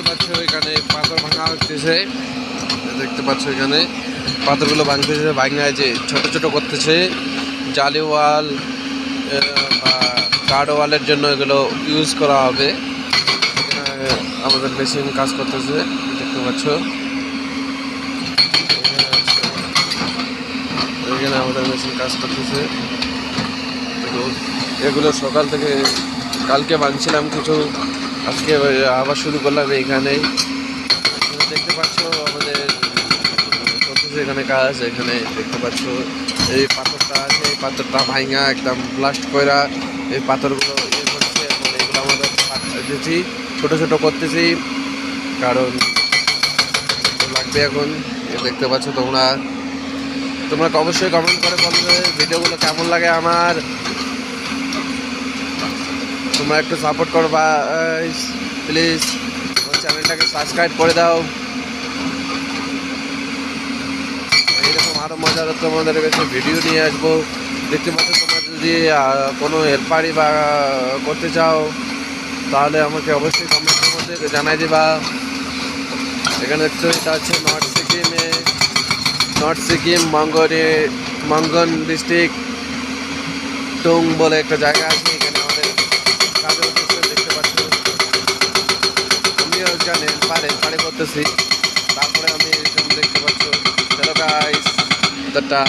পাচ্ছ এখানে পাথর ভাঙা হচ্ছে, দেখতে পাচ্ছ এখানে পাথরগুলো ভাঙতেছে, ভাঙায় যে ছোট ছোট করতেছে জালি ওয়াল বা গার্ড ওয়ালের জন্য এগুলো ইউজ করা হবে। আমাদের মেশিন কাজ করতেছে, দেখতে পাচ্ছ এখানে আমাদের মেশিন কাজ করতেছে। এগুলো সকাল থেকে কালকে ভাঙছিলাম কিছু, আজকে আবার শুরু করলাম এইখানে। দেখতে পাচ্ছ আমাদের চলতেছে এখানে কাজ। এখানে দেখতে পাচ্ছ এই পাথরটা আছে, এই পাথরটা ভাঙা একদম ব্লাস্ট করা এই পাথরগুলো ইয়ে করছে। এখন এগুলো আমাদের দিচ্ছি, ছোটো ছোটো করতেছি, কারণ লাগবে এখন। দেখতে পাচ্ছ তোমরা অবশ্যই কমেন্ট করে বলবে ভিডিওগুলো কেমন লাগে আমার। তোমরা একটু সাপোর্ট করবা প্লিজ, চ্যানেলটাকে সাবস্ক্রাইব করে দাও। এইরকম আরও মজার তোমাদের কাছে ভিডিও নিয়ে আসবো। দেখতে পাচ্ছ তোমরা যদি কোনো হেল্পারি বা করতে চাও তাহলে আমাকে অবশ্যই কমেন্টের মধ্যে জানাই দিবা। এখানে দেখতে এটা হচ্ছে নর্থ সিকিম মঙ্গন ডিস্ট্রিক্ট টুং বলে একটা জায়গা আছে। এখানে আমাদের কাজ হচ্ছে, দেখতে পাচ্ছ আমিও জানেন পারে করতেছি। তারপরে আমি দেখতে পাচ্ছ চলো গাইস, টাটা।